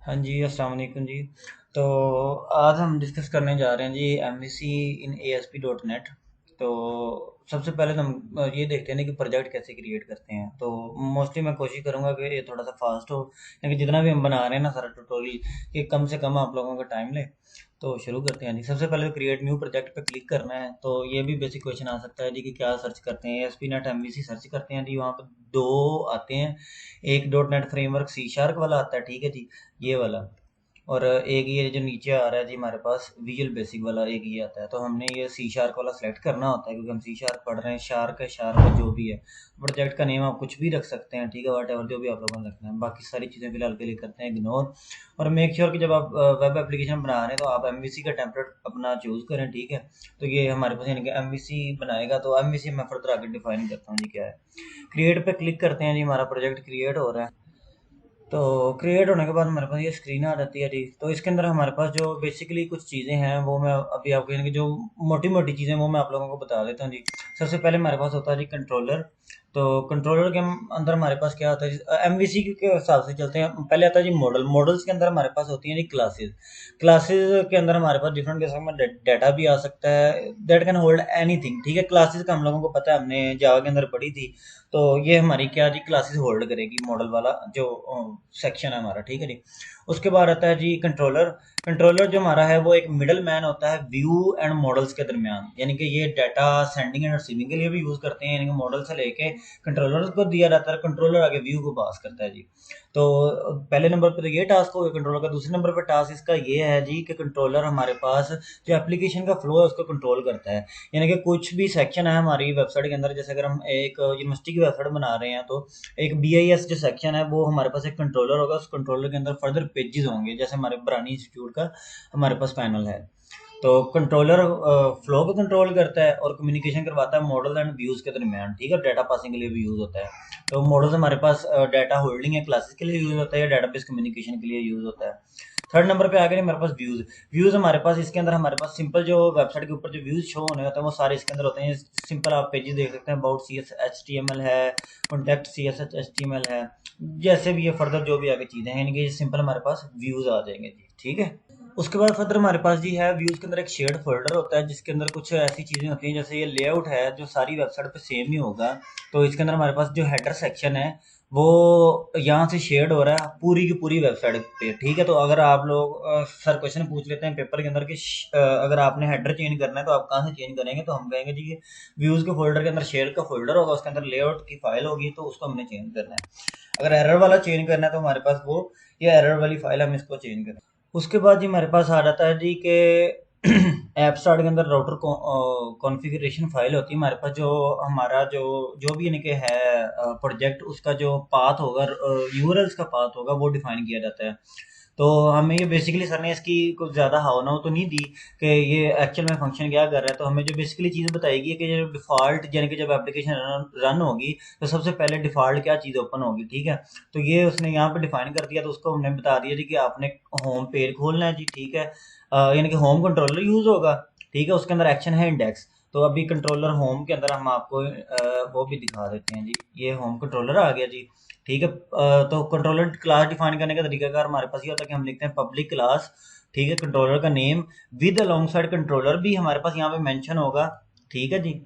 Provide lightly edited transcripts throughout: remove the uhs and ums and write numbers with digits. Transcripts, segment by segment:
हाँ जी, अस्सलाम वालेकुम जी। तो आज हम डिस्कस करने जा रहे हैं जी एमवीसी इन ASP.NET। तो सबसे पहले तो हम ये देखते हैं ना कि प्रोजेक्ट कैसे क्रिएट करते हैं। तो मोस्टली मैं कोशिश करूँगा कि ये थोड़ा सा फास्ट हो, क्योंकि जितना भी हम बना रहे हैं ना सारा ट्यूटोरियल, ये कम से कम आप लोगों का टाइम ले। तो शुरू करते हैं जी। सबसे पहले तो क्रिएट न्यू प्रोजेक्ट पे क्लिक करना है। तो ये भी बेसिक क्वेश्चन आ सकता है जी कि क्या सर्च करते हैं। ASP.NET MVC सर्च करते हैं जी, वहाँ पर दो आते हैं। एक .NET फ्रेमवर्क C# वाला आता है, ठीक है जी, ये वाला। और एक ये जो नीचे आ रहा है जी हमारे पास विजुअल बेसिक वाला, एक ये आता है। तो हमने ये C# वाला सेलेक्ट करना होता है, क्योंकि हम C# पढ़ रहे हैं। शार्क जो भी है, प्रोजेक्ट का नेम आप कुछ भी रख सकते हैं, ठीक है, वट एवर जो भी आप लोगों ने रखना है। बाकी सारी चीज़ें फिलहाल के लिए करते हैं इग्नोर। और मेक श्योर कि जब आप वेब एप्लीकेशन बना रहे हैं तो आप MVC का टेम्पलेट अपना चूज़ करें, ठीक है। तो ये हमारे पास यानी कि MVC बनाएगा। तो MVC मैं फर्दर आगे डिफाइन करता हूँ जी क्या है। क्रिएट पे क्लिक करते हैं जी, हमारा प्रोजेक्ट क्रिएट हो रहा है। तो क्रिएट होने के बाद हमारे पास ये स्क्रीन आ जाती है जी। तो इसके अंदर हमारे पास जो बेसिकली कुछ चीज़ें हैं वो मैं अभी आपको यानी कि जो मोटी मोटी चीज़ें वो मैं आप लोगों को बता देता हूँ जी। सबसे पहले हमारे पास होता है जी कंट्रोलर। तो कंट्रोलर के अंदर हमारे पास क्या होता है जी, MVC के हिसाब से चलते हैं। पहले आता है जी मॉडल। मॉडल्स के अंदर हमारे पास होती हैं जी क्लासेस। क्लासेस के अंदर हमारे पास डिफरेंट किस्म का डाटा भी आ सकता है, दैट कैन होल्ड एनीथिंग, ठीक है। क्लासेस का हम लोगों को पता है, हमने जावा के अंदर पढ़ी थी। तो ये हमारी क्या जी क्लासेस होल्ड करेगी, मॉडल वाला जो सेक्शन है हमारा, ठीक है जी। उसके बाद आता है जी कंट्रोलर। कंट्रोलर जो हमारा है वो एक मिडल मैन होता है व्यू एंड मॉडल्स के दरमियान, यानी कि ये डाटा सेंडिंग एंड रिसीविंग के लिए भी यूज़ करते हैं। यानी कि मॉडल से लेके कंट्रोलर को दिया जाता है, कंट्रोलर आगे व्यू को पास करता है जी। तो पहले नंबर पर तो ये टास्क हो गया कंट्रोलर का। दूसरे नंबर पर टास्क इसका ये है जी कि कंट्रोलर हमारे पास जो एप्लीकेशन का फ्लो है उसको कंट्रोल करता है। यानी कि कुछ भी सेक्शन है हमारी वेबसाइट के अंदर, जैसे अगर हम एक यूनिवर्सिटी की वेबसाइट बना रहे हैं तो एक BIS जो सेक्शन है वो हमारे पास एक कंट्रोलर होगा। उस कंट्रोलर के अंदर फर्दर पेजेस होंगे, जैसे हमारे बरानी इंस्टीट्यूट का हमारे पास पैनल है। तो कंट्रोलर फ्लो को कंट्रोल करता है और कम्युनिकेशन करवाता है मॉडल एंड व्यूज के दरमियान, ठीक है। डाटा पासिंग के लिए भी यूज होता है। तो मॉडल्स हमारे पास डाटा होल्डिंग है, क्लासेस के लिए यूज होता है, या डाटाबेस कम्युनिकेशन के लिए यूज होता है। थर्ड नंबर पे आ गए हमारे पास व्यूज। व्यूज हमारे पास इसके अंदर हमारे पास सिंपल जो वेबसाइट के ऊपर जो व्यूज शो होने होते हैं वो सारे इसके अंदर होते हैं। सिंपल आप पेजेस देख सकते हैं, अबाउट CS HTML है, कॉन्टेक्ट CSS HTML है, जैसे भी ये फर्दर जो भी आगे चीज़ें हैं, यानी कि सिंपल हमारे पास व्यूज आ जाएंगे जी, ठीक है। उसके बाद फर्दर हमारे पास जी है व्यूज के अंदर एक शेयर्ड फोल्डर होता है, जिसके अंदर कुछ ऐसी चीज़ें होती हैं, जैसे ये लेआउट है जो सारी वेबसाइट पे सेम ही होगा। तो इसके अंदर हमारे पास जो हेडर सेक्शन है वो यहाँ से शेयर्ड हो रहा है पूरी की पूरी वेबसाइट पे, ठीक है। तो अगर आप लोग सर क्वेश्चन पूछ लेते हैं पेपर के अंदर कि अगर आपने हेडर चेंज करना है तो आप कहाँ से चेंज करेंगे, तो हम कहेंगे जी ये व्यूज के फोल्डर के अंदर शेयर का फोल्डर होगा, उसके अंदर लेआउट की फाइल होगी, तो उसको हमने चेंज करना है। अगर एरर वाला चेंज करना है तो हमारे पास वो ये एरर वाली फाइल हम इसको चेंज करें। उसके बाद जी हमारे पास आ जाता है जी के ऐप स्टार्ट के अंदर राउटर कॉन्फ़िगरेशन फाइल होती है हमारे पास। जो हमारा जो जो भी यानी कि है प्रोजेक्ट, उसका जो पाथ होगा, यूआरएल्स का पाथ होगा, वो डिफाइन किया जाता है। तो हमें ये बेसिकली सर ने इसकी कुछ ज़्यादा हाव ना हो तो नहीं दी कि ये एक्चुअल में फंक्शन क्या कर रहा है। तो हमें जो बेसिकली चीज़ बताएगी कि जो डिफ़ॉल्ट यानी कि जब एप्लीकेशन रन होगी तो सबसे पहले डिफ़ॉल्ट क्या चीज़ ओपन होगी, ठीक है। तो ये उसने यहाँ पे डिफाइन कर दिया। तो उसको हमने बता दिया जी कि आपने होम पेज खोलना है जी, ठीक है। यानी कि होम कंट्रोलर यूज़ होगा, ठीक है। उसके अंदर एक्शन है इंडेक्स। तो अभी कंट्रोलर होम के अंदर हम आपको वो भी दिखा देते हैं जी। ये होम कंट्रोलर आ गया जी, ठीक है। तो कंट्रोलर क्लास डिफाइन करने का तरीकाकार हमारे पास ये होता है कि हम लिखते हैं पब्लिक क्लास, ठीक है, कंट्रोलर का name with along side controller भी हमारे पास यहाँ पे मेंशन होगा, ठीक है जी।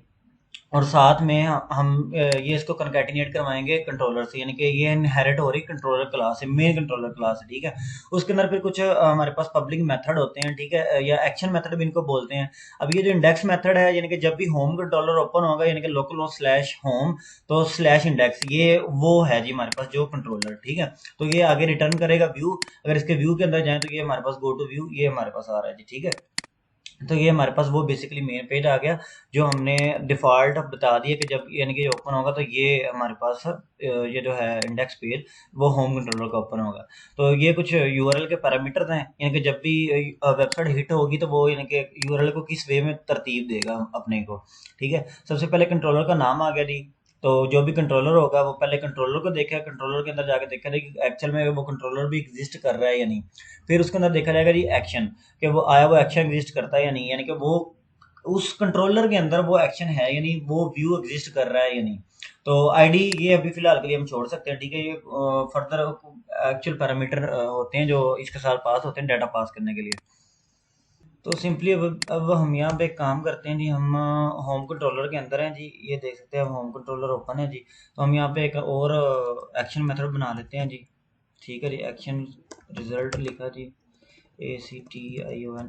और साथ में हम ये इसको कंकैटिनेट करवाएंगे कंट्रोलर से, यानी कि ये इनहेरिट हो रही कंट्रोलर क्लास है, मेन कंट्रोलर क्लास है, ठीक है। उसके अंदर फिर कुछ हमारे पास पब्लिक मेथड होते हैं, ठीक है, या एक्शन मेथड भी इनको बोलते हैं। अब ये जो इंडेक्स मेथड है, यानी कि जब भी होम कंट्रोलर ओपन होगा, यानी कि लोकल स्लैश होम तो स्लैश इंडेक्स, ये वो है जी हमारे पास जो कंट्रोलर, ठीक है। तो ये आगे रिटर्न करेगा व्यू। अगर इसके व्यू के अंदर जाए तो ये हमारे पास गो टू व्यू, ये हमारे पास आ रहा है जी, ठीक है। तो ये हमारे पास वो बेसिकली मेन पेज आ गया जो हमने डिफ़ॉल्ट बता दिया कि जब यानी कि ओपन होगा तो ये हमारे पास ये जो है इंडेक्स पेज वो होम कंट्रोलर का ओपन होगा। तो ये कुछ यूआरएल के पैरामीटर्स हैं, यानी कि जब भी वेबसाइट हिट होगी तो वो यानी कि यूआरएल को किस वे में तरतीब देगा अपने को, ठीक है। सबसे पहले कंट्रोलर का नाम आ गया जी। तो जो भी कंट्रोलर होगा वो पहले कंट्रोलर को देखेगा, कंट्रोलर के अंदर जाके देखा कि एक्चुअल में वो कंट्रोलर भी एग्जिस्ट कर रहा है या नहीं। फिर उसके अंदर देखा जाएगा जी एक्शन, कि वो आया वो एक्शन एग्जिस्ट करता है या नहीं, यानी कि वो उस कंट्रोलर के अंदर वो एक्शन है या नहीं, वो व्यू एग्जिस्ट कर रहा है या नहीं। तो आईडी ये अभी फिलहाल के लिए हम छोड़ सकते हैं, ठीक है। ये फर्दर एक्चुअल पैरामीटर होते हैं जो इसके साथ पास होते हैं डाटा पास करने के लिए। तो सिंपली अब हम यहाँ पे एक काम करते हैं जी, हम होम कंट्रोलर के अंदर हैं जी, ये देख सकते हैं हम होम कंट्रोलर ओपन है जी। तो हम यहाँ पे एक और एक्शन मेथड बना लेते हैं जी, ठीक है जी। एक्शन रिजल्ट लिखा जी, ACTIONRESULT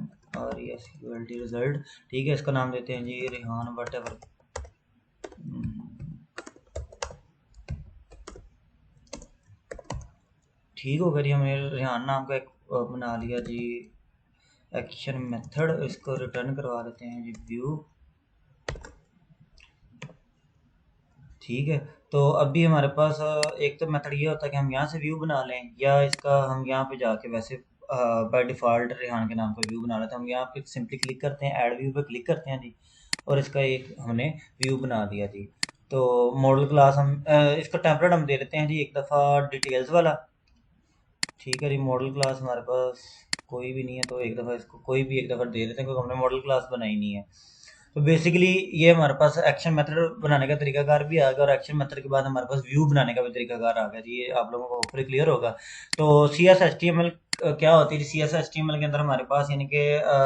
रिजल्ट, ठीक है। इसका नाम देते हैं जी रेहान वट एवर, ठीक होगा जी। हमने रेहान नाम का एक बना लिया जी एक्शन मेथड। इसको रिटर्न करवा देते हैं जी व्यू, ठीक है। तो अभी हमारे पास एक तो मेथड ये होता है कि हम यहाँ से व्यू बना लें, या इसका हम यहाँ पे जाके वैसे बाय डिफ़ॉल्ट रेहान के नाम पर व्यू बना लेते हैं। हम यहाँ पे सिंपली क्लिक करते हैं, ऐड व्यू पे क्लिक करते हैं जी, और इसका एक हमने व्यू बना दिया जी। तो मॉडल क्लास हम इसका टेम्पलेट हम दे देते हैं जी एक दफ़ा डिटेल्स वाला, ठीक है जी। मॉडल क्लास हमारे पास कोई भी नहीं है, तो एक दफ़ा इसको कोई भी एक दफ़ा दे देते हैं, क्योंकि हमने मॉडल क्लास बनाई नहीं है। तो बेसिकली ये हमारे पास एक्शन मेथड बनाने का तरीकाकार भी आ गया, और एक्शन मेथड के बाद हमारे पास व्यू बनाने का भी तरीकाकार आ गया जी। ये आप लोगों को होपफुली क्लियर होगा। तो CSHTML क्या होती है? CSHTML के अंदर हमारे पास यानी कि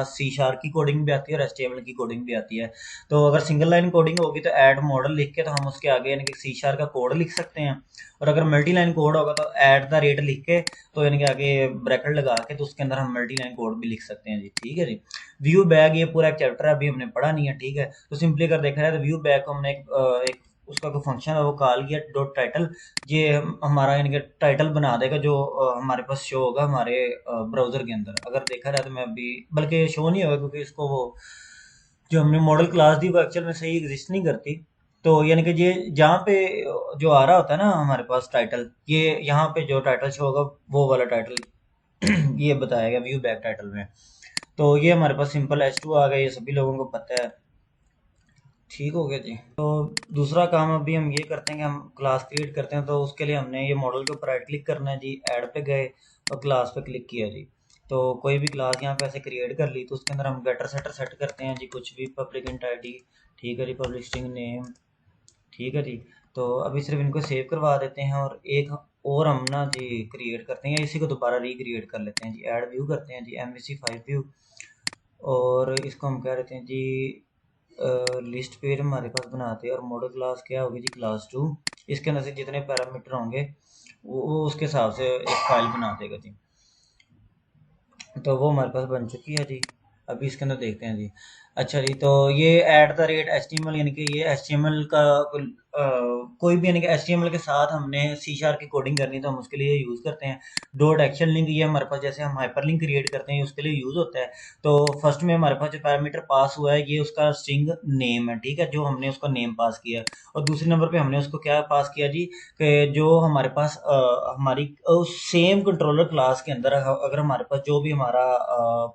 C# की कोडिंग भी आती है और HTML की कोडिंग भी आती है। तो अगर सिंगल लाइन कोडिंग होगी तो ऐड मॉडल लिख के तो हम उसके आगे यानी कि C# का कोड लिख सकते हैं, और अगर मल्टी लाइन कोड होगा तो @ लिख के, तो यानी कि आगे ब्रैकेट लगा के, तो उसके अंदर हम मल्टी लाइन कोड भी लिख सकते हैं जी, ठीक है जी। व्यू बैग ये पूरा एक चैप्टर है, अभी हमने पढ़ा नहीं है, ठीक है। तो सिंपली अगर देखा जाए तो व्यू बैग को हमने एक उसका कोई फंक्शन है वो कॉल किया डॉट टाइटल, ये हमारा यानी कि टाइटल बना देगा जो हमारे पास शो होगा हमारे ब्राउज़र के अंदर। अगर देखा जाए तो मैं अभी, बल्कि शो नहीं होगा क्योंकि इसको वो जो हमने मॉडल क्लास दी वो एक्चुअल में सही एग्जिस्ट नहीं करती। तो यानी कि ये जहाँ पे जो आ रहा होता है ना हमारे पास टाइटल, ये यहाँ पे जो टाइटल शो होगा वो वाला टाइटल ये बताएगा व्यू बैक टाइटल में। तो ये हमारे पास सिंपल H2 आ गया, ये सभी लोगों को पता है, ठीक हो गया जी। तो दूसरा काम अभी हम ये करते हैं कि हम क्लास क्रिएट करते हैं। तो उसके लिए हमने ये मॉडल के ऊपर राइट क्लिक करना है जी, ऐड पे गए और क्लास पे क्लिक किया जी। तो कोई भी क्लास यहाँ पे ऐसे क्रिएट कर ली, तो उसके अंदर हम गेटर सेटर सेट करते हैं जी, कुछ भी पब्लिक इंट ID, ठीक है जी, पब्लिक स्ट्रिंग नेम, ठीक है जी। तो अभी सिर्फ इनको सेव करवा देते हैं, और एक और हम ना जी क्रिएट करते हैं, इसी को दोबारा रिक्रिएट कर लेते हैं जी। ऐड व्यू करते हैं जी, MVC5 व्यू, और इसको हम कह देते हैं जी लिस्ट पेज हमारे पास बनाते हैं। और मॉडल क्लास क्या होगी जी, क्लास 2। इसके अंदर से जितने पैरामीटर होंगे वो उसके हिसाब से एक फाइल बना देगा जी। तो वो हमारे पास बन चुकी है जी। अभी इसके अंदर देखते हैं जी। अच्छा जी, तो ये @HTML यानी कि ये HTML का कोई भी यानी कि HTML के साथ हमने C# की कोडिंग करनी है तो हम उसके लिए यूज़ करते हैं। डॉट एक्शन लिंक ये हमारे पास जैसे हम हाइपर लिंक क्रिएट करते हैं उसके लिए यूज़ होता है। तो फर्स्ट में हमारे पास जो पैरामीटर पास हुआ है ये उसका स्ट्रिंग नेम है, ठीक है, जो हमने उसका नेम पास किया। और दूसरे नंबर पे हमने उसको क्या पास किया जी, कि जो हमारे पास हमारी सेम कंट्रोलर क्लास के अंदर अगर हमारे पास जो भी हमारा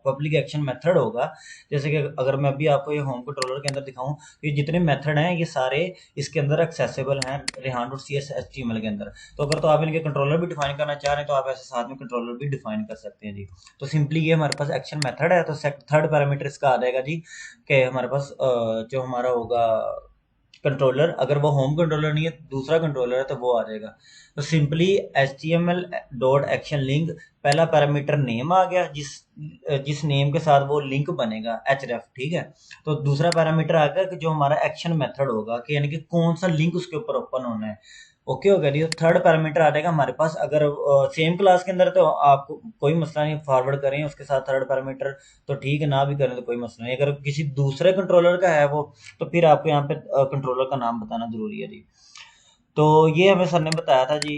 पब्लिक एक्शन मेथड होगा, जैसे कि अगर मैं अभी आपको ये होम कंट्रोलर के अंदर दिखाऊं तो ये जितने मेथड हैं ये सारे इसके अंदर एक्सेसिबल हैं rehan.cs.html के अंदर। तो अगर तो आप इनके कंट्रोलर भी डिफाइन करना चाह रहे हैं तो आप ऐसे साथ में कंट्रोलर भी डिफाइन कर सकते हैं जी। तो सिंपली ये हमारे पास एक्शन मेथड है, तो थर्ड पैरामीटर इसका आ जाएगा जी, कि हमारे पास जो हमारा होगा कंट्रोलर, अगर वो होम कंट्रोलर नहीं है दूसरा कंट्रोलर है तो वो आ जाएगा। तो simply HTML dot action link, पहला पैरामीटर नेम आ गया, जिस नेम के साथ वो लिंक बनेगा href, ठीक है। तो दूसरा पैरामीटर आ गया कि जो हमारा एक्शन मेथड होगा कि यानी कि कौन सा लिंक उसके ऊपर ओपन होना है। ओके हो गया जी। थर्ड पैरामीटर आ जाएगा हमारे पास, अगर सेम क्लास के अंदर तो आपको कोई मसला नहीं, फॉरवर्ड करें उसके साथ थर्ड पैरामीटर तो ठीक है, ना भी करें तो कोई मसला नहीं। अगर किसी दूसरे कंट्रोलर का है वो, तो फिर आपको यहाँ पे कंट्रोलर का नाम बताना जरूरी है जी। तो ये हमें सर ने बताया था जी।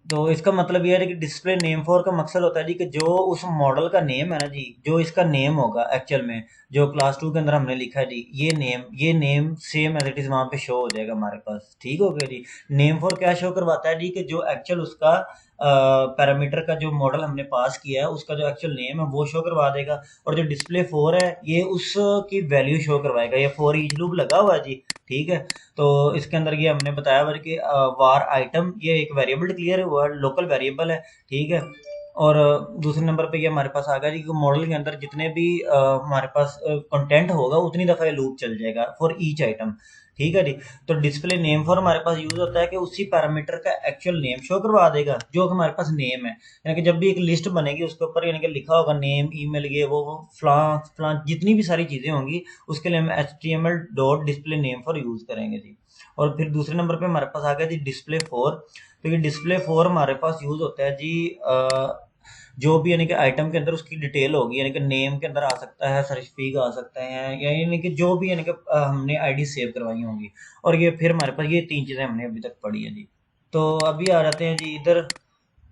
तो इसका मतलब ये है कि डिस्प्ले नेम फॉर का मकसद होता है जी कि जो उस मॉडल का नेम है ना जी, जो इसका नेम होगा एक्चुअल में जो क्लास 2 के अंदर हमने लिखा है जी, ये name same as it is वहां पे शो हो जाएगा हमारे पास, ठीक हो गया जी। नेम फॉर क्या शो करवाता है जी, कि जो एक्चुअल उसका पैरामीटर का जो मॉडल हमने पास किया है उसका जो एक्चुअल नेम है वो शो करवा देगा। और जो डिस्प्ले 4 है ये उसकी वैल्यू शो करवाएगा। ये फॉर ईच लूप लगा हुआ है जी, ठीक है। तो इसके अंदर ये हमने बताया हुआ कि वार आइटम ये एक वेरिएबल डिक्लेयर हुआ है, लोकल वेरिएबल है, ठीक है। और दूसरे नंबर पे ये हमारे पास आ गया जी कि मॉडल के अंदर जितने भी हमारे पास कंटेंट होगा उतनी दफ़ा ये लूप चल जाएगा फॉर ईच आइटम। ठीक है जी। तो डिस्प्ले नेम फॉर हमारे पास यूज होता है कि उसी पैरामीटर का एक्चुअल नेम शो करवा देगा जो कि हमारे पास नेम है, यानी कि जब भी एक लिस्ट बनेगी उसके ऊपर यानी कि लिखा होगा नेम, ईमेल, ये वो फलां फलां जितनी भी सारी चीज़ें होंगी उसके लिए हम HTML dot display name for use करेंगे जी। और फिर दूसरे नंबर पे हमारे पास आ गया जी डिस्प्ले फोर। तो ये डिस्प्ले फोर हमारे पास यूज होता है जी जो भी यानी कि आइटम के अंदर उसकी डिटेल होगी, यानी कि नेम के अंदर आ सकता है, सर्टिफिकेट आ सकते हैं, या यानी कि जो भी यानी कि हमने आईडी सेव करवाई होंगी। और ये फिर हमारे पास ये तीन चीज़ें हमने अभी तक पढ़ी है जी। तो अभी आ जाते हैं जी इधर,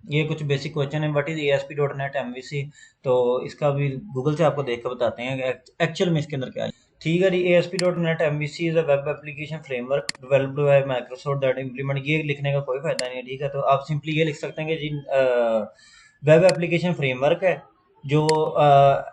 ये कुछ बेसिक क्वेश्चन है। What is ASP.NET MVC? तो इसका भी गूगल से आपको देख कर बताते हैं कि एक्चुअल में इसके अंदर क्या है। ठीक है जी। ASP.NET MVC is a web application framework developed by Microsoft that implement, ये लिखने का कोई फायदा नहीं है। ठीक है, तो आप सिंपली ये लिख सकते हैं कि जी वेब एप्लीकेशन फ्रेमवर्क है जो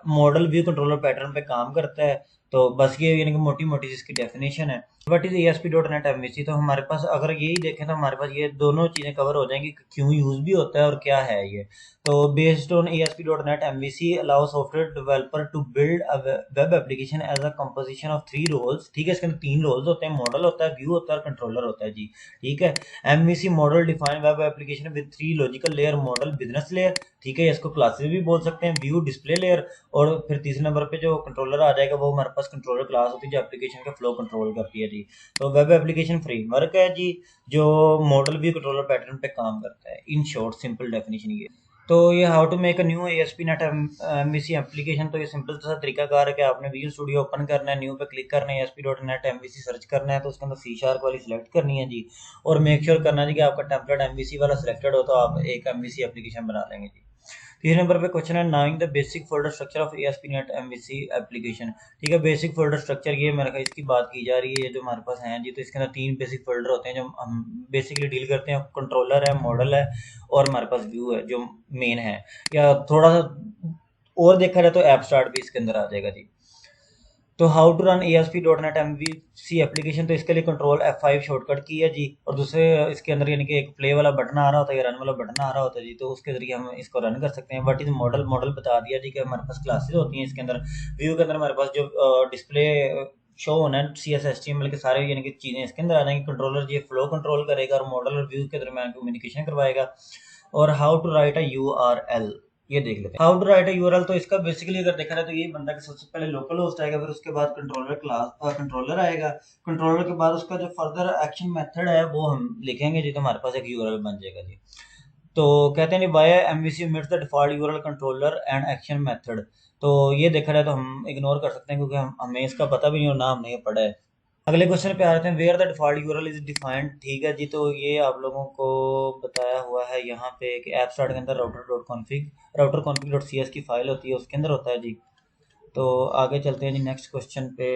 मॉडल व्यू कंट्रोलर पैटर्न पे काम करता है। तो बस ये यानी कि मोटी मोटी जिसकी डेफिनेशन है। What is ASP.NET MVC? तो हमारे पास अगर यही देखें तो हमारे पास ये दोनों चीज़ें कवर हो जाएंगी कि क्यों यूज़ भी होता है और क्या है ये। तो based on ASP.NET MVC allow software developer to build a web application as a composition of three roles. ठीक है, इसके अंदर तीन रोल्स होते हैं, मॉडल होता है, व्यू होता है और कंट्रोलर होता है जी। ठीक है। MVC model define web application with three logical layer, model business layer, ठीक है, इसको क्लासेस भी बोल सकते हैं, व्यू डिस्प्ले लेयर, और फिर तीसरे नंबर पे जो कंट्रोलर आ जाएगा वो हमारे पास कंट्रोलर क्लास होती है जो एप्लीकेशन का फ्लो कंट्रोल करती है जी। तो वेब एप्लीकेशन फ्रेमवर्क है जी जो मॉडल व्यू कंट्रोलर पैटर्न पे काम करता है। इन शॉर्ट सिंपल डेफिनेशन ये। तो ये how to make a new ASP.NET MVC application, तो ये सिंपल सा तरीकाकार है कि आपने विजुअल स्टूडियो ओपन करना है, न्यू पे क्लिक करना है, ASP.NET MVC सर्च करना है, तो उसके अंदर C# वाली सिलेक्ट करनी है जी। और मेक श्योर करना है जी कि आपका टेम्पलेट MVC वाला सिलेक्टेड हो, तो आप एक MVC एप्लीकेशन बना लेंगे जी। तीसरे नंबर पे क्वेश्चन है knowing the basic folder structure of ASP.NET MVC application. ठीक है, बेसिक फोल्डर स्ट्रक्चर ये मेरे ख्याल इसकी बात की जा रही है जो हमारे पास है जी। तो इसके अंदर तीन बेसिक फोल्डर होते हैं जो हम बेसिकली डील करते हैं, कंट्रोलर है, मॉडल है और हमारे पास व्यू है जो मेन है। या थोड़ा सा और देखा जाए तो ऐप स्टार्ट भी इसके अंदर आ जाएगा जी। तो how to run ASP.NET MVC application, तो इसके लिए कंट्रोल F5 शॉर्टकट की है जी। और दूसरे इसके अंदर यानी कि एक प्ले वाला बटन आ रहा होता है या रन वाला बटन आ रहा होता है जी, तो उसके जरिए हम इसको रन कर सकते हैं। What is model? मॉडल बता दिया जी कि हमारे पास क्लासेस होती हैं इसके अंदर। व्यू के अंदर हमारे पास जो डिस्प्ले शो होना है CSS HTML के सारे यानी कि चीज़ें इसके अंदर आ जाएंगी। कंट्रोलर ये फ्लो कंट्रोल करेगा और मॉडल और व्यू के दरमियान कम्युनिकेशन करवाएगा। और how to write a URL, ये देख लेते हैं। How to write a URL, तो इसका बेसिकली अगर देखा जाए तो यही बनता है कि सबसे पहले लोकल होस्ट आएगा, फिर उसके बाद कंट्रोलर क्लास कंट्रोलर आएगा। कंट्रोलर के बाद उसका जो फर्दर एक्शन मेथड है वो हम लिखेंगे जी, तो हमारे पास एक यूआरएल बन जाएगा जी। तो कहते हैं why MVC meets the default URL controller and action method. तो ये देखा जाए तो हम इग्नोर कर सकते हैं क्योंकि हमें इसका पता भी नहीं और ना हमने ये पढ़ा है। अगले क्वेश्चन पे आ जाते हैं where the default URL is defined. ठीक है जी, तो ये आप लोगों को बताया हुआ है यहाँ पे कि ऐप स्टार्ट के अंदर router config dot C S की फाइल होती है उसके अंदर होता है जी। तो आगे चलते हैं जी नेक्स्ट क्वेश्चन पे।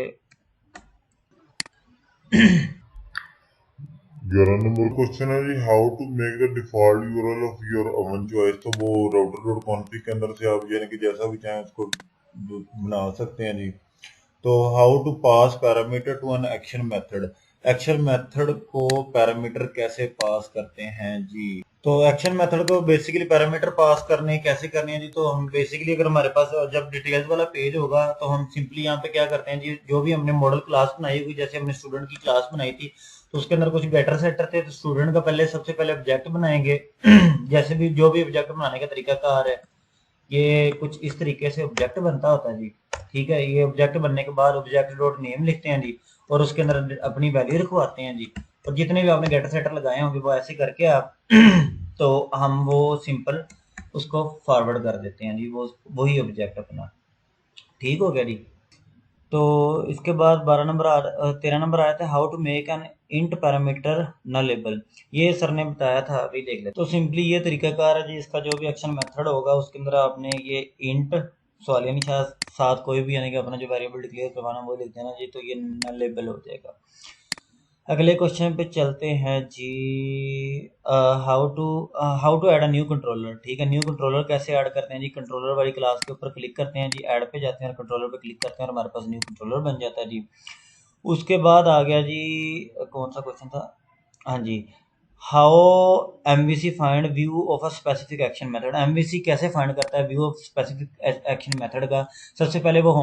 11 नंबर क्वेश्चन है जी how to make the default URL of your own choice. तो वो राउटर डॉट कॉन्फिग के अंदर से आप यानी कि जैसा भी चाहें उसको बना सकते हैं जी। तो how to pass parameter to an action method, action method को पैरामीटर कैसे पास करते हैं जी। तो एक्शन मेथड को बेसिकली पैरामीटर पास करने कैसे करने हैं जी। तो हम बेसिकली अगर हमारे पास जब डिटेल्स वाला पेज होगा तो हम सिंपली यहाँ पे क्या करते हैं जी, जो भी हमने मॉडल क्लास बनाई हुई, जैसे हमने स्टूडेंट की क्लास बनाई थी तो उसके अंदर कुछ गेटर सेटर थे, तो स्टूडेंट का पहले सबसे पहले ऑब्जेक्ट बनाएंगे जैसे भी जो भी ऑब्जेक्ट बनाने का तरीका कार है ये कुछ इस तरीके से ऑब्जेक्ट बनता होता है जी। ठीक है, ये ऑब्जेक्ट बनने के बाद ऑब्जेक्ट डॉट नेम लिखते हैं जी और उसके अंदर अपनी वैल्यू रखवाते हैं जी। और जितने भी आपने गेटर सेटर लगाए होंगे वो ऐसे करके आप तो हम वो सिंपल उसको फॉरवर्ड कर देते हैं जी, वो वही ऑब्जेक्ट अपना। ठीक हो गया जी। तो इसके बाद 13 नंबर आया था how to make an int parameter nullable. ये सर ने बताया था, अभी देख लेते। तो सिंपली ये तरीकाकार है जी, इसका जो भी एक्शन मेथड होगा उसके अंदर आपने ये इंट सवाल यानी साथ कोई भी यानी कि अपना जो वेरिएबल डिक्लेयर करवाना वो लिख देना जी, तो ये नलेबल हो जाएगा। अगले क्वेश्चन पे चलते हैं जी। How to add a new controller. ठीक है, न्यू कंट्रोलर कैसे ऐड करते हैं जी। कंट्रोलर वाली क्लास के ऊपर क्लिक करते हैं जी, ऐड पे जाते हैं और कंट्रोलर पे क्लिक करते हैं और हमारे पास न्यू कंट्रोलर बन जाता है जी। उसके बाद आ गया जी, कौन सा क्वेश्चन था, हाँ जी, how MVC find view of a specific action method. MVC कैसे फाइंड करता है view of specific action method का? सबसे पहले वो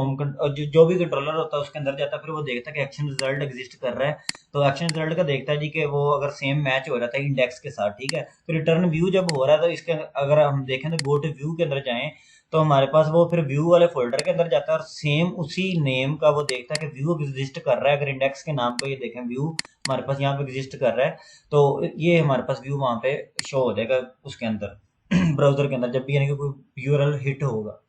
जो भी कंट्रोलर होता है उसके अंदर जाता है, फिर वो देखता है कि एक्शन रिजल्ट एग्जिस्ट कर रहा है, तो एक्शन रिजल्ट का देखता है जी कि वो अगर सेम मैच हो रहा था इंडेक्स के साथ, ठीक है, तो रिटर्न व्यू जब हो रहा है तो इसके अगर हम देखें तो गो टू व्यू के अंदर जाएं, तो हमारे पास वो फिर व्यू वाले फोल्डर के अंदर जाता है और सेम उसी नेम का वो देखता है कि व्यू एग्जिस्ट कर रहा है। अगर इंडेक्स के नाम को ये देखें व्यू हमारे पास यहाँ पे एग्जिस्ट कर रहा है, तो ये हमारे पास व्यू वहाँ पे शो हो जाएगा उसके अंदर ब्राउजर के अंदर, जब भी यानी कि कोई यूआरएल हिट होगा।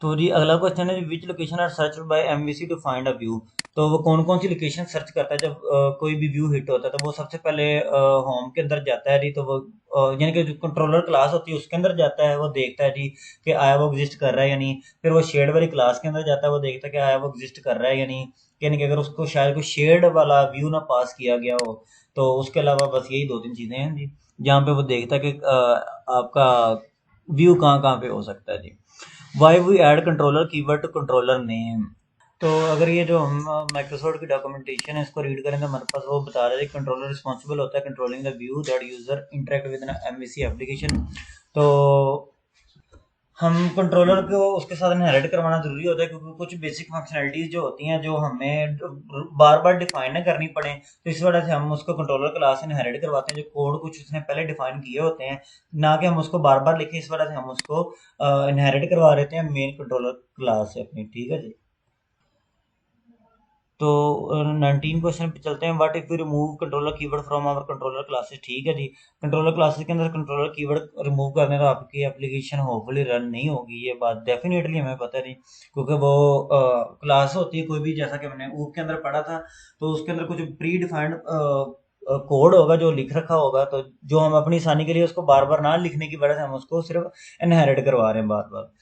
तो जी अगला क्वेश्चन है, which location are search by MVC to find a view. तो वो कौन कौन सी लोकेशन सर्च करता है जब कोई भी व्यू हिट होता है? तो वो सबसे पहले होम के अंदर जाता है जी, तो वो यानी कि जो कंट्रोलर क्लास होती है उसके अंदर जाता है, वो देखता है जी कि आया वो एग्जिस्ट कर रहा है या नहीं। फिर वो शेड वाली क्लास के अंदर जाता है, वो देखता है कि आया वो एग्जिस्ट कर रहा है या नहीं, यानी कि अगर उसको शायद कोई शेड वाला व्यू ना पास किया गया हो। तो उसके अलावा बस यही दो तीन चीज़ें हैं जी जहाँ पे वो देखता है कि आपका व्यू कहाँ कहाँ पे हो सकता है जी। Why we add controller keyword to controller name. तो अगर ये जो हम माइक्रोसॉफ्ट की डॉक्यूमेंटेशन है इसको रीड करें तो हमारे पास वो बता रहे हैं कंट्रोलर रिस्पॉन्सिबल होता है controlling the view that user interact with an MVC application. तो हम कंट्रोलर को उसके साथ इनहेरिट करवाना जरूरी होता है, क्योंकि कुछ बेसिक फंक्शनलिटीज जो होती हैं जो हमें बार बार डिफाइन ना करनी पड़े, तो इस वजह से हम उसको कंट्रोलर क्लास इनहेरिट करवाते हैं जो कोड कुछ उसने पहले डिफाइन किए होते हैं, ना कि हम उसको बार बार लिखें। इस वजह से हम उसको इनहेरिट करवा देते हैं मेन कंट्रोलर क्लास से अपनी, ठीक है जी। तो 19 क्वेश्चन पे चलते हैं, what if we remove controller keyword from our controller classes. ठीक है जी, कंट्रोलर क्लासेस के अंदर कंट्रोलर कीवर्ड रिमूव करने तो आपकी एप्लीकेशन होपफुली रन नहीं होगी, ये बात डेफिनेटली हमें पता नहीं, क्योंकि वो क्लास होती है कोई भी, जैसा कि हमने ऊप के अंदर पढ़ा था, तो उसके अंदर कुछ प्री डिफाइंड कोड होगा जो लिख रखा होगा, तो जो हम अपनी आसानी के लिए उसको बार बार ना लिखने की वजह से हम उसको सिर्फ इनहेरिट करवा रहे हैं बार बार।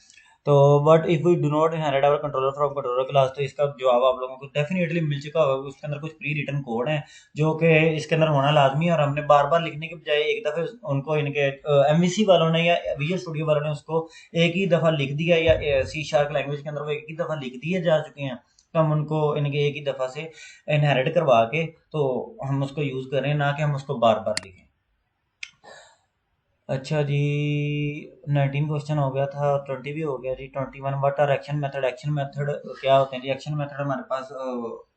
तो but if we do not inherit our controller from controller class, तो इसका जवाब आप लोगों को डेफिनेटली मिल चुका होगा। उसके अंदर कुछ प्री रिटन कोड है जो कि इसके अंदर होना लाजमी है, और हमने बार बार लिखने के बजाय एक दफे उनको इनके एमवीसी वालों ने या विजुअल स्टूडियो वालों ने उसको एक ही दफा लिख दिया, या सी शार्प लैंग्वेज के अंदर वो एक ही दफा लिख दिए जा चुके हैं, तो हम उनको इनके एक ही दफा से इनहेरिट करवा के तो हम उसको यूज करें, ना कि हम उसको बार बार लिखें। अच्छा जी, 19 क्वेश्चन हो गया था, 20 भी हो गया जी। 21, what are action method. Action method क्या होते हैं जी? एक्शन मेथड हमारे पास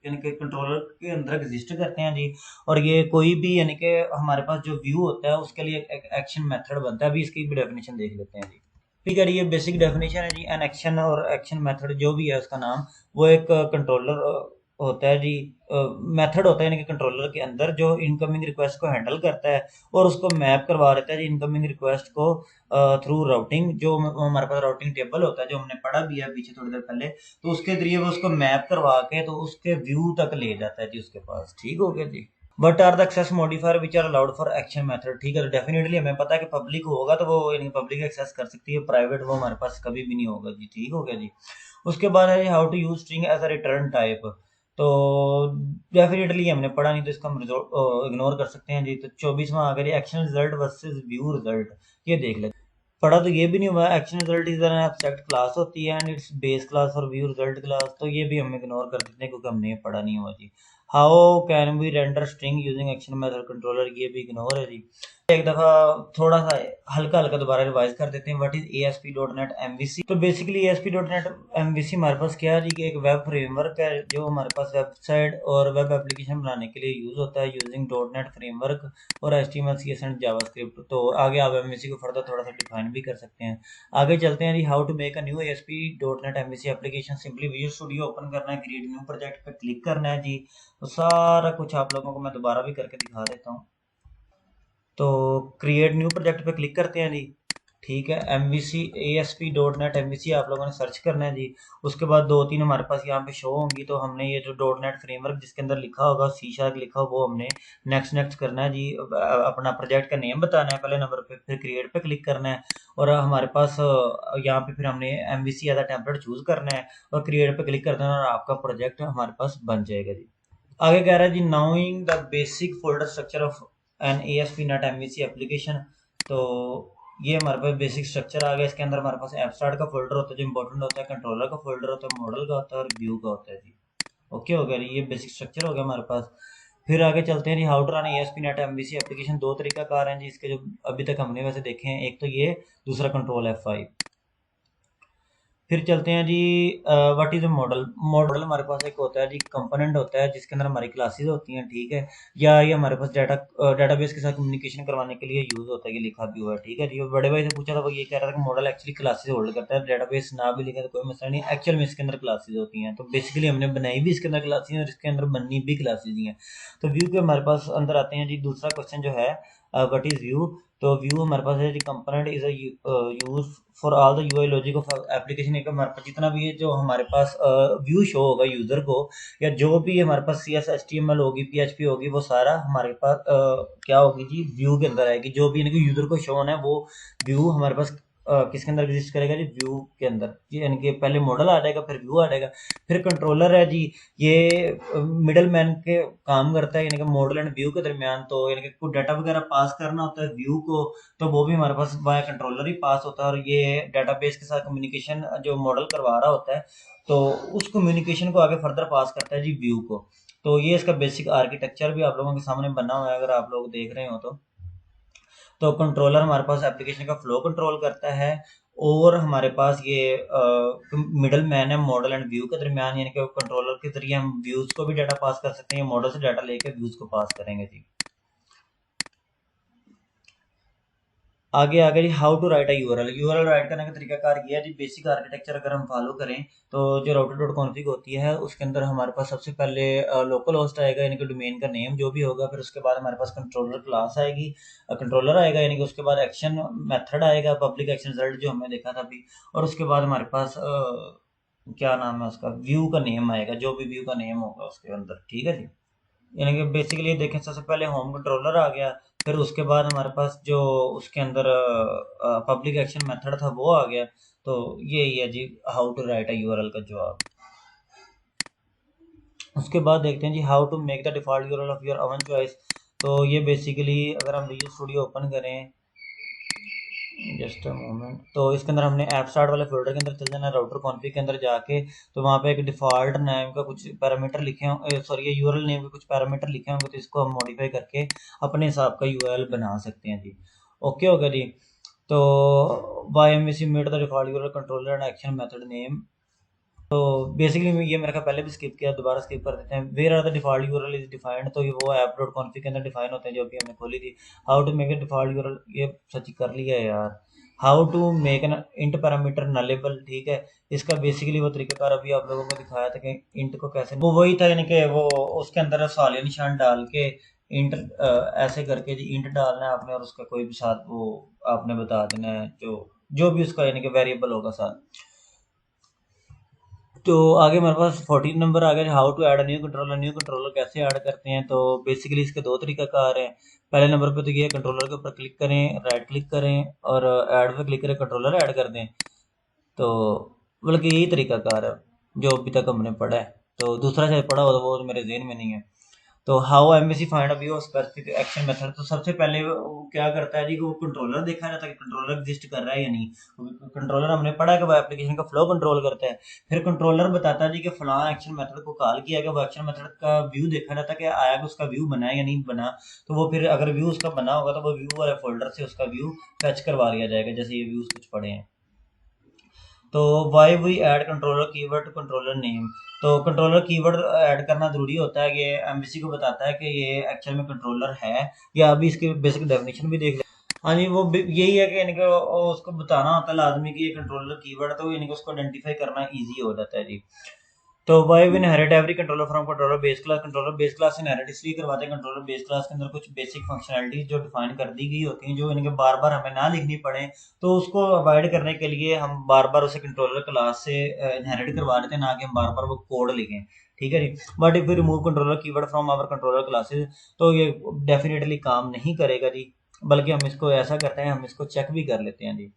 यानी कि कंट्रोलर के अंदर एग्जिस्ट करते हैं जी, और ये कोई भी यानी कि हमारे पास जो व्यू होता है उसके लिए एक एक्शन मेथड बनता है। अभी इसकी भी डेफिनेशन देख लेते हैं जी। ठीक है, ये बेसिक डेफिनेशन है जी। एन एक्शन और एक्शन मेथड जो भी है उसका नाम, वो एक कंट्रोलर होता है जी, मेथड होता है यानी कि कंट्रोलर के अंदर जो इनकमिंग रिक्वेस्ट को हैंडल करता है और उसको मैप करवा देता है जी इनकमिंग रिक्वेस्ट को थ्रू राउटिंग। जो हमारे पास राउटिंग टेबल होता है जो हमने पढ़ा भी है पीछे थोड़ी देर पहले, तो उसके जरिए वो उसको मैप करवा के तो उसके व्यू तक ले जाता है जी उसके पास। ठीक हो गया जी। What are the access modifier which are allowed for action method. ठीक है, तो डेफिनेटली हमें पता है कि पब्लिक होगा तो वो यानी पब्लिक एक्सेस कर सकती है, प्राइवेट वो हमारे पास कभी भी नहीं होगा जी। ठीक हो गया जी। उसके बाद है how to use string as a return type. तो डेफिनेटली हमने पढ़ा नहीं, तो इसको हम इग्नोर कर सकते हैं जी। तो 24वां आ गया action result versus view result, ये देख लेते हैं। पढ़ा तो ये भी नहीं हुआ। Action result is an abstract class होती है एंड इट्स बेस क्लास और व्यू रिजल्ट क्लास, तो ये भी हम इग्नोर कर देते हैं क्योंकि हमने ये पढ़ा नहीं हुआ जी। How can we render string using action method controller, ये भी इग्नोर है जी। एक दफा थोड़ा सा हल्का हल्का दोबारा रिवाइज कर देते हैं। What is ASP.NET MVC। तो बेसिकली ASP.NET MVC हमारे पास क्या है जी कि एक वेब फ्रेमवर्क है जो हमारे पास वेबसाइट और वेब एप्लीकेशन बनाने के लिए यूज होता है यूजिंग .NET फ्रेमवर्क और HTML CSS एंड जावास्क्रिप्ट। तो आगे आप MVC को फर्दर थोड़ा सा डिफाइन भी कर सकते हैं। आगे चलते हैं जी। How to make a new ASP.NET MVC application. Simply visual studio open करना है, क्रिएट न्यू प्रोजेक्ट पे क्लिक करना है जी। तो सारा कुछ आप लोगों को मैं दोबारा भी करके दिखा देता हूँ। तो क्रिएट न्यू प्रोजेक्ट पे क्लिक करते हैं जी। ठीक है, ASP.NET MVC आप लोगों ने सर्च करना है जी। उसके बाद दो तीन हमारे पास यहाँ पे शो होंगी, तो हमने ये जो .NET फ्रेमवर्क जिसके अंदर लिखा होगा सी शार्प लिखा हो वो हमने नेक्स्ट नेक्स्ट करना है जी। अपना प्रोजेक्ट का नेम बताना है पहले नंबर पे, फिर क्रिएट पे क्लिक करना है, और हमारे पास यहाँ पे फिर हमने MVC as a template choose करना है और क्रिएट पे क्लिक कर देना, और आपका प्रोजेक्ट हमारे पास बन जाएगा जी। आगे कह रहा है जी knowing the basic folder structure of an ASP.NET MVC application. तो ये हमारे पास बेसिक स्ट्रक्चर आ गया। इसके अंदर हमारे पास एब्स्ट्रैक्ट का फोल्डर होता है जो इंपॉर्टेंट होता है, कंट्रोलर का फोल्डर होता है, मॉडल का होता है और व्यू का होता है जी। ओके हो गया, ये बेसिक स्ट्रक्चर हो गया हमारे पास। फिर आगे चलते हैं जी, how to run ASP net MVC application. दो तरीका कार हैं जी इसके, जो अभी तक हमने वैसे देखे हैं, एक तो ये, दूसरा कंट्रोल F5। फिर चलते हैं जी, what is a model. Model हमारे पास एक होता है जी, कंपोनेंट होता है जिसके अंदर हमारी क्लासेस होती हैं, ठीक है। या ये हमारे पास डेटाबेस के साथ कम्युनिकेशन करवाने के लिए यूज़ होता है, ये लिखा भी हुआ है, ठीक है जी। बड़े भाई से पूछा था, वो ये कह रहा था कि मॉडल एक्चुअली क्लासेस होल्ड करता है, डेटाबेस ना भी लिखे तो कोई मसला नहीं, एक्चुअल में इसके अंदर क्लासेस होती हैं। तो बेसिकली हमने बनाई भी इसके अंदर क्लासेस और इसके अंदर बननी भी क्लासेस ही हैं। तो व्यू के हमारे पास अंदर आते हैं जी। दूसरा क्वेश्चन जो है, व्हाट इज़ व्यू। तो व्यू हमारे पास है जी, component is use for all the UI logic of application. एक हमारे पास जितना भी है, जो हमारे पास व्यू शो होगा यूजर को, या जो भी हमारे पास CSS HTML होगी, PHP होगी, वो सारा हमारे पास क्या होगी जी, व्यू के अंदर आएगी। जो भी इनके यूजर को शो होना है, वो व्यू हमारे पास किसके अंदर एग्जिस्ट करेगा जी, व्यू के अंदर जी। यानी कि पहले मॉडल आ जाएगा, फिर व्यू आ जाएगा। फिर कंट्रोलर है जी, ये मिडल मैन के काम करता है, यानी कि मॉडल एंड व्यू के दरमियान। तो यानी कि कोई डाटा वगैरह पास करना होता है व्यू को, तो वो भी हमारे पास बाय कंट्रोलर ही पास होता है। और ये डेटाबेस के साथ कम्युनिकेशन जो मॉडल करवा रहा होता है, तो उस कम्युनिकेशन को आगे फर्दर पास करता है जी व्यू को। तो ये इसका बेसिक आर्किटेक्चर भी आप लोगों के सामने बना हुआ है, अगर आप लोग देख रहे हो तो कंट्रोलर हमारे पास एप्लीकेशन का फ्लो कंट्रोल करता है। और हमारे पास ये मिडल मैन है मॉडल एंड व्यू के दरमियान, यानी कि कंट्रोलर के जरिए हम व्यूज को भी डाटा पास कर सकते हैं, मॉडल से डाटा लेके व्यूज को पास करेंगे जी। आगे आगे जी, how to write a URL. URL write करने का तरीकाकार ये है जी, बेसिक आर्किटेक्चर अगर हम फॉलो करें, तो जो राउटर डॉट कॉन्फ़िग होती है, उसके अंदर हमारे पास सबसे पहले लोकल होस्ट आएगा, यानी कि डोमेन का नेम जो भी होगा। फिर उसके बाद हमारे पास कंट्रोलर क्लास आएगी, कंट्रोलर आएगा, यानी कि उसके बाद एक्शन मेथड आएगा, पब्लिक एक्शन रिजल्ट जो हमने देखा था अभी। और उसके बाद हमारे पास क्या नाम है उसका, व्यू का नेम आएगा, जो भी व्यू का नेम होगा उसके अंदर, ठीक है जी। यानी कि बेसिकली देखें, सबसे पहले होम कंट्रोलर आ गया, फिर उसके बाद हमारे पास जो उसके अंदर पब्लिक एक्शन मेथड था, वो आ गया। तो यही है जी, how to write a URL का जवाब। उसके बाद देखते हैं जी, how to make the default URL of your own choice. तो ये बेसिकली अगर हम विजुअल स्टूडियो ओपन करें, जस्ट अ मोमेंट, तो इसके अंदर हमने ऐप स्टार्ट वाले फोल्डर के अंदर चल जाना, राउटर कॉन्फ़िग के अंदर जाके। तो वहाँ पे एक डिफ़ॉल्ट नेम का कुछ पैरामीटर लिखे हों, सॉरी, ये यूआरएल नेम के कुछ पैरामीटर लिखे होंगे, तो इसको हम मॉडिफाई करके अपने हिसाब का यूआरएल बना सकते हैं जी। ओके हो गया जी। तो why M C made the default URL controller and action method name. तो बेसिकली ये मेरे ख्याल पहले भी स्किप किया, दोबारा स्किप कर देते हैं। Where are the default URL is defined, तो ये वो ऐप डॉट कॉन्फ़िग के अंदर डिफाइन होते हैं, जो अभी हमने खोली थी। How to make a default URL, ये सच ही कर लिया है यार। How to make an int parameter nullable, ठीक है। इसका बेसिकली वो तरीकाकार अभी आप लोगों को दिखाया था कि इंट को कैसे, वो वही था, यानी कि वो उसके अंदर सवालिया निशान डाल के इंट ऐसे करके जी इंट डालना है आपने, और उसका कोई भी साथ वो आपने बता देना है, जो जो भी उसका यानी कि वेरिएबल होगा साथ। तो आगे हमारे पास 14 नंबर आ गया, how to add new controller. New controller कैसे ऐड करते हैं, तो बेसिकली इसके दो तरीकाकार हैं। पहले नंबर पे तो ये कंट्रोलर के ऊपर क्लिक करें, राइट क्लिक करें, और ऐड पे क्लिक करें, कंट्रोलर ऐड कर दें। तो बल्कि यही तरीकाकार है जो अभी तक हमने पढ़ा है। तो दूसरा शायद पढ़ा हो तो वो मेरे जहन में नहीं है। तो how MBC find a view specific action method. तो सबसे पहले वो क्या करता है जी, कि वो कंट्रोलर देखा जाता है कि कंट्रोलर एग्जिस्ट कर रहा है या नहीं। कंट्रोलर हमने पढ़ा कि वो एप्लीकेशन का फ्लो कंट्रोल करता है। फिर कंट्रोलर बताता है जी कि फलां एक्शन मेथड को कॉल किया गया, वो एक्शन मेथड का व्यू देखा जाता है कि आया कि उसका व्यू बना है या नहीं बना। तो वो फिर अगर व्यू उसका बना होगा, तो वो व्यू वाले फोल्डर से उसका व्यू फेच करवा लिया जाएगा, जैसे ये व्यूज कुछ पड़े हैं। तो why we add controller keyword to controller name. तो कंट्रोलर कीवर्ड ऐड करना जरूरी होता है, ये एमबीसी को बताता है कि ये एक्चुअल में कंट्रोलर है, या अभी इसकी बेसिक डेफिनेशन भी देख ले। हाँ जी, वो यही है कि यानी कि उसको बताना होता है लाजमी कि ये कंट्रोलर कीवर्ड, तो यानी कि उसको आइडेंटिफाई करना इजी हो जाता है जी। तो why we inherit every controller from controller base class. Controller base class से इनहेरिट इसलिए करवाते हैं, कंट्रोलर बेस क्लास के अंदर कुछ बेसिक फंक्शनैलिटीज जो डिफाइन कर दी गई होती हैं, जो इनके बार बार हमें ना लिखनी पड़े, तो उसको अवॉइड करने के लिए हम बार बार उसे कंट्रोलर क्लास से इनहेरिट करवा देते हैं, ना कि हम बार बार वो कोड लिखें, ठीक है जी। But if we remove controller keyword from our controller classes, तो ये डेफिनेटली काम नहीं करेगा जी। बल्कि हम इसको ऐसा करते हैं, हम इसको चेक भी कर लेते हैं जी।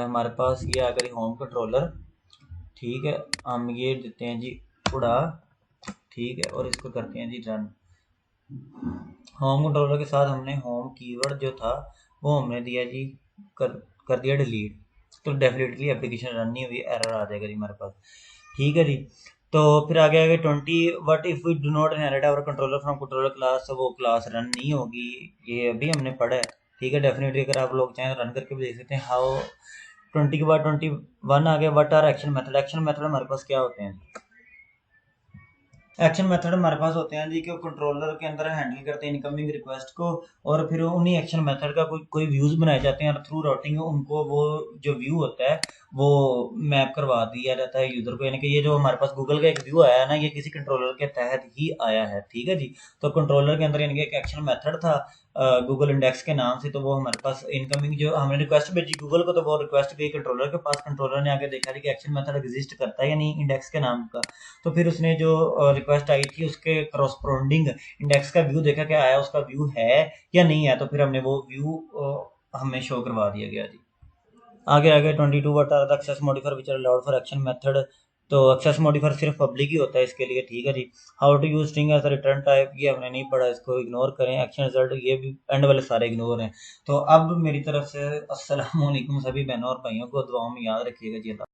हमारे पास ये अगर होम कंट्रोलर, ठीक है, हम ये देते हैं जी उड़ा, ठीक है, और इसको करते हैं जी रन। होम कंट्रोलर के साथ हमने होम कीवर्ड जो था वो हमने दिया जी, कर कर दिया डिलीट। तो डेफिनेटली एप्लीकेशन रन नहीं हुई, एरर आ जाएगा जी हमारे पास, ठीक है जी। तो फिर आगे आगे 20, what if we do not inherit our controller from controller class, वो क्लास रन नहीं होगी। ये अभी हमने पढ़ा है, ठीक है। डेफिनेटली अगर आप लोग चाहें रन करके भी देख सकते हैं। हाउ 20 के बाद 21 आ गया, what are action method. Action method हमारे पास क्या होते हैं? एक्शन मेथड हमारे पास होते हैं जी कि कंट्रोलर के अंदर हैंडल करते हैं इनकमिंग रिक्वेस्ट को, और फिर उन्हीं एक्शन मेथड का कोई कोई व्यूज बनाए जाते हैं, और थ्रू राउटिंग उनको वो जो व्यू होता है वो मैप करवा दिया जाता है यूजर को। यानी कि ये जो हमारे पास गूगल का एक व्यू आया है ना, ये किसी कंट्रोलर के तहत ही आया है, ठीक है जी। तो कंट्रोलर के अंदर यानी कि एक एक्शन मेथड था गूगल इंडेक्स के नाम से, तो वो हमारे पास इनकमिंग जो हमने रिक्वेस्ट भेजी गूगल को, तो वो रिक्वेस्ट गई कंट्रोलर के पास। कंट्रोलर ने आगे देखा कि एक्शन मेथड एग्जिस्ट करता है या नहीं इंडेक्स के नाम का। तो फिर उसने जो रिक्वेस्ट आई थी उसके करस्पॉन्डिंग इंडेक्स का व्यू देखा, क्या आया उसका व्यू है या नहीं है, तो फिर हमने वो व्यू हमें शो करवा दिया गया जी। आगे आगे 22, what are the access modifier which are allowed for action method. तो एक्सेस मॉडिफायर सिर्फ पब्लिक ही होता है इसके लिए, ठीक है जी। How to use string as return type, ये हमने नहीं पढ़ा, इसको इग्नोर करें। एक्शन रिजल्ट, ये भी एंड वाले सारे इग्नोर हैं। तो अब मेरी तरफ से अस्सलाम वालेकुम सभी बहनों और भाइयों को, दुआओं में याद रखिएगा जी। अल्लाह।